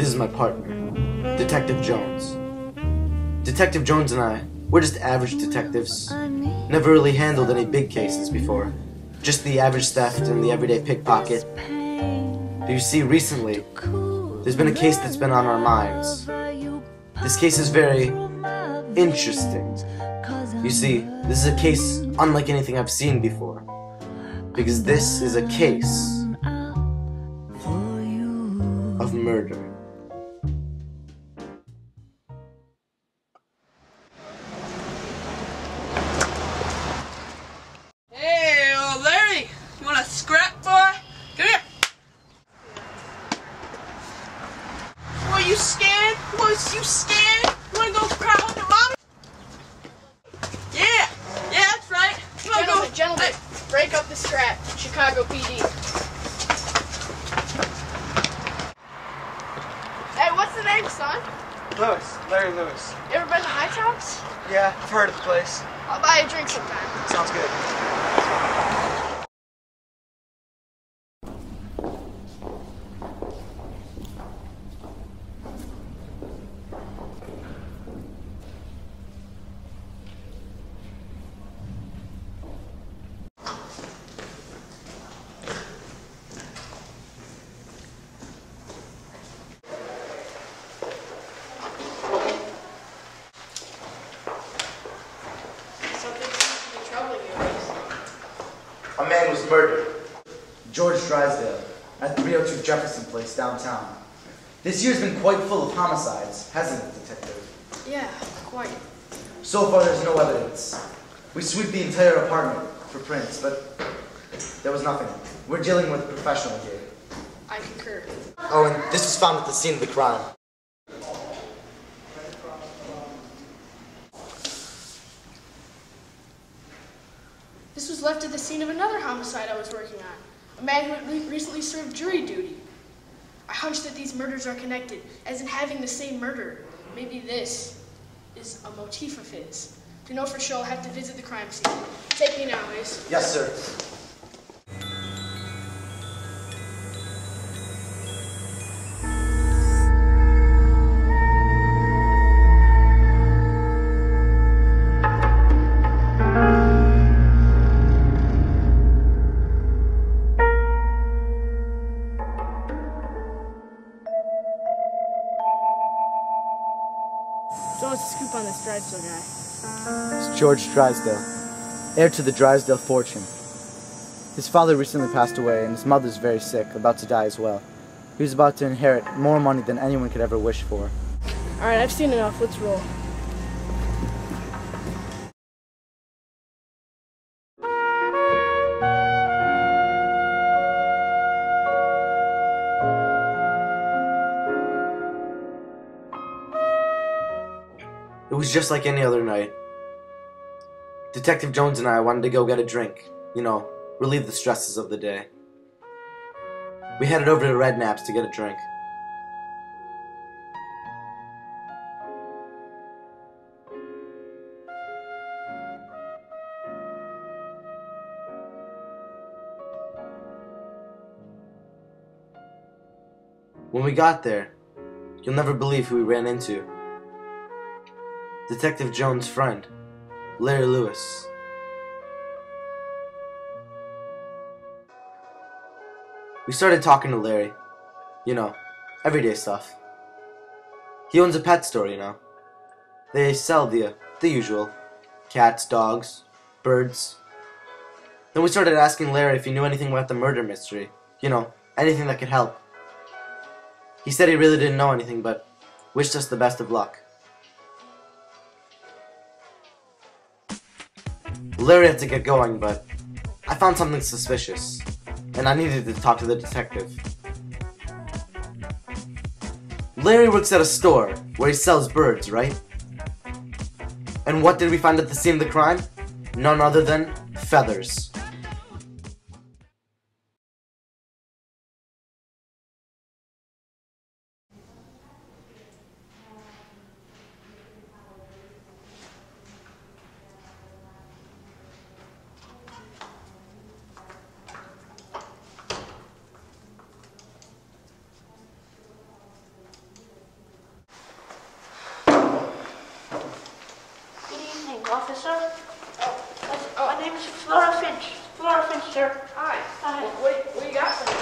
This is my partner, Detective Jones. Detective Jones and I, we're just average detectives. Never really handled any big cases before. Just the average theft and the everyday pickpocket. But you see, recently, there's been a case that's been on our minds. This case is very interesting. You see, this is a case unlike anything I've seen before. Because this is a case of murder. Hey, old Larry, you want a scrap, boy? Come here. What, you scared? Was you scared? You wanna go cry home to mama? Yeah, that's right. You wanna Gentlemen, Hey. break up the scrap. Chicago PD. Hey, what's the name, son? Lewis, Larry Lewis. You ever been to Hightown's? Yeah, I've heard of the place. I'll buy you a drink sometime. Sounds good. A man was murdered. George Drysdale, at 302 Jefferson Place, downtown. This year's been quite full of homicides, hasn't it, Detective? Yeah, quite. So far, there's no evidence. We sweep the entire apartment for prints, but there was nothing. We're dealing with a professional here. I concur. Oh, and this was found at the scene of the crime. This was left at the scene of another homicide I was working on. A man who had recently served jury duty. I hunch that these murders are connected, as in having the same murderer. Maybe this is a motif of his. To know for sure, I'll have to visit the crime scene. Take me now, Ace. Yes, sir. So what's the scoop on this Drysdale guy? It's George Drysdale, heir to the Drysdale fortune. His father recently passed away, and his mother's very sick, about to die as well. He was about to inherit more money than anyone could ever wish for. Alright, I've seen enough. Let's roll. It was just like any other night. Detective Jones and I wanted to go get a drink, you know, relieve the stresses of the day. We headed over to Red Knapp's to get a drink. When we got there, you'll never believe who we ran into. Detective Jones' friend, Larry Lewis. We started talking to Larry. You know, everyday stuff. He owns a pet store, you know. They sell the usual. Cats, dogs, birds. Then we started asking Larry if he knew anything about the murder mystery. You know, anything that could help. He said he really didn't know anything, but wished us the best of luck. Larry had to get going, but I found something suspicious, and I needed to talk to the detective. Larry works at a store where he sells birds, right? And what did we find at the scene of the crime? None other than feathers. Flora Finch. Flora Finch, sir. Hi. Hi. What you got for me?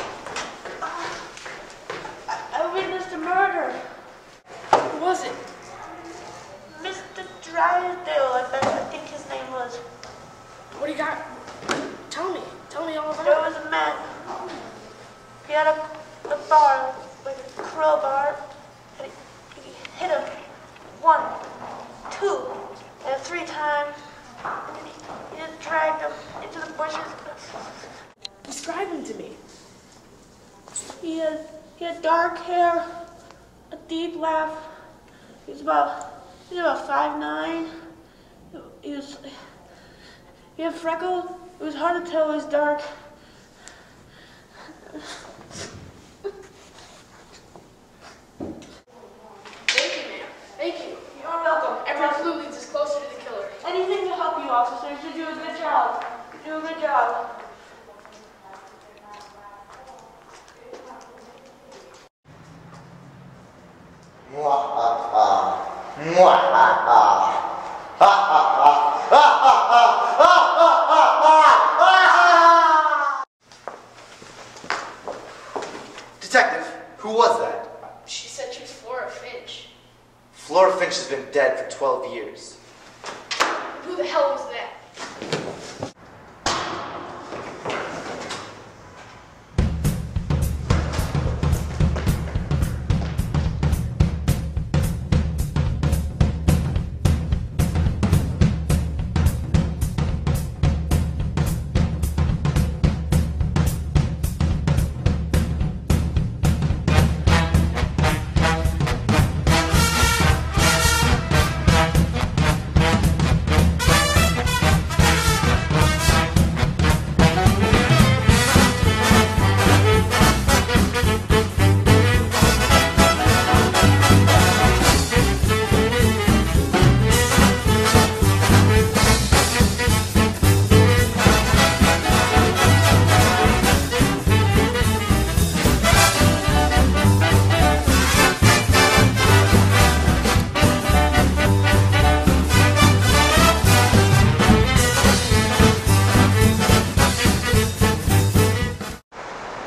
I witnessed a murder. Who was it? Mr. Drysdale, I think his name was. What do you got? Tell me. Tell me all about There it. was a man. He had a bar with a crowbar, and he hit him 1, 2, and 3 times. And then he just dragged him into the bushes. Describe him to me. He had dark hair, a deep laugh. He was about 5'9". He had freckles. It was hard to tell. It was dark. Thank you, ma'am. Thank you. You're welcome. Every clue leads us closer to the killer. Anything to help you, officers. You do a good job. You do a good job. Detective, who was that? She said she was Flora Finch. Flora Finch has been dead for 12 years. Who the hell was that?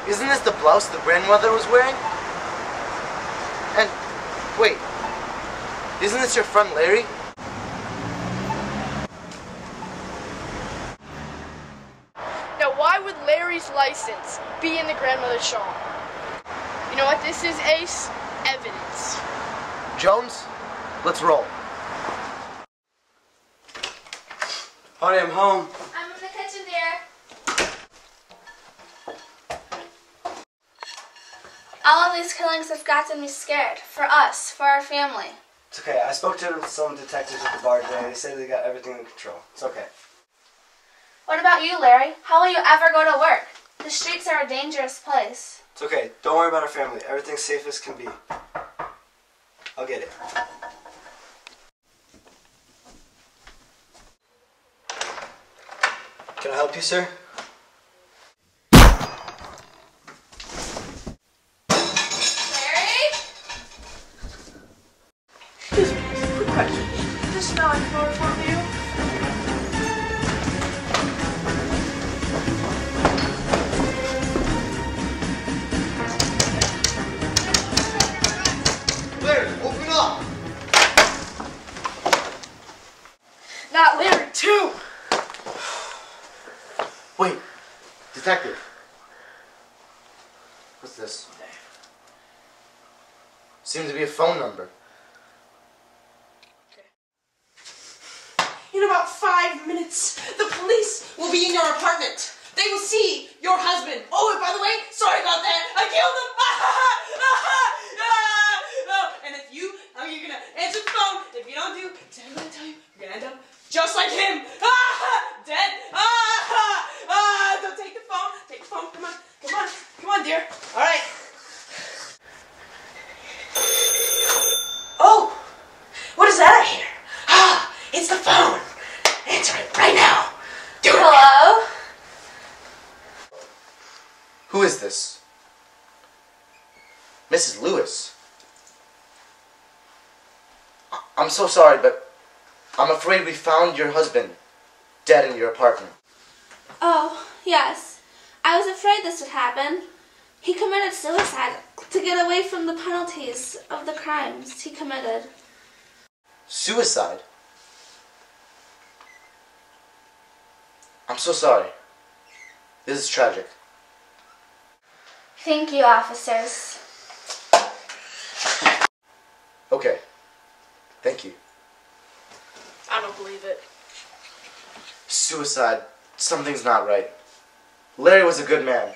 Isn't this the blouse the grandmother was wearing? And, wait, isn't this your friend Larry? Now, why would Larry's license be in the grandmother's shawl? You know what this is, Ace? Evidence. Jones, let's roll. Honey, I'm home. I'm in the kitchen, dear. All of these killings have gotten me scared. For us, for our family. It's okay. I spoke to some detectives at the bar today. They say they got everything in control. It's okay. What about you, Larry? How will you ever go to work? The streets are a dangerous place. It's okay. Don't worry about our family. Everything's safe as can be. I'll get it. Can I help you, sir? Larry? Excuse me, quick question. Is this smell like chloroform to you? Larry, open up! Not Larry, too! Wait, detective. What's this? Seems to be a phone number. In about 5 minutes, the police will be in your apartment. They will see your husband. Oh, and by the way, sorry about that. I killed him. And if you, how are you gonna answer the phone? If you don't do, I'm gonna tell you, you're gonna end up just like him. Dead. Don't take the phone. Take the phone. Come on. Come on. Come on, dear. All right. Oh, what is that I hear? It's the phone. Answer it right now. Do it. Hello? Who is this? Mrs. Lewis. I'm so sorry, but I'm afraid we found your husband dead in your apartment. Oh, yes. I was afraid this would happen. He committed suicide to get away from the penalties of the crimes he committed. Suicide? I'm so sorry. This is tragic. Thank you, officers. Okay. Thank you. I don't believe it. Suicide. Something's not right. Larry was a good man.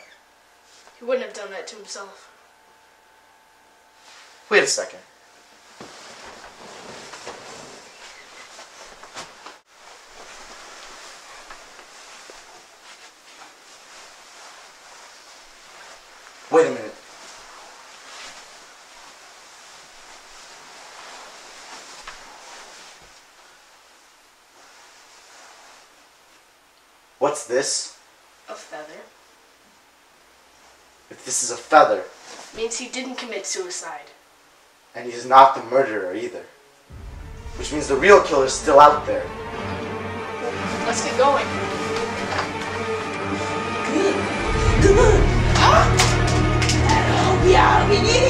He wouldn't have done that to himself. Wait a second. Wait a minute. What's this? A feather? If this is a feather, Means he didn't commit suicide. and he's not the murderer either, which means the real killer's still out there. Let's get going. Come on. Huh? Oh, yeah, we need